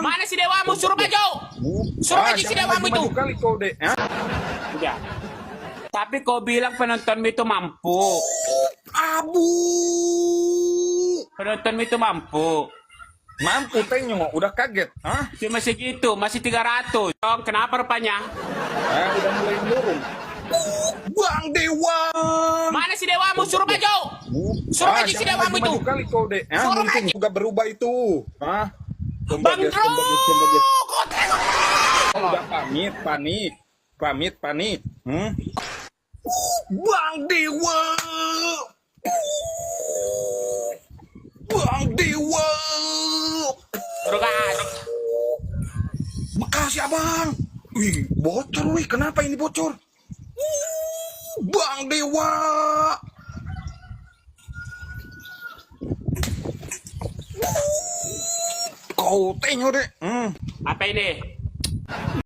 Mana si dewamu? Suruh maju. Suruh maju si dewamu itu. Maju kali kau deh. Udah. Tapi kau bilang penontonmu itu mampu. Abu. Penontonmu itu mampu. Mampu tengok, udah kaget. Hah? Cuma segitu, masih 300. Dong, kenapa rupanya? Udah mulai menurun. Bang Dewa. Mana si dewamu? Suruh maju. Suruh maju si dewamu itu. Maju kali kau deh. Suruh Mungkin maju. juga berubah itu. Hah? Bang Bro, kau tengok. Udah pamit. Bang Dewa. Bang Dewa. Rugas. Makasih abang. Wih, bocor wih. Kenapa ini bocor? Bang Dewa. Kau tengok deh. Apa ini?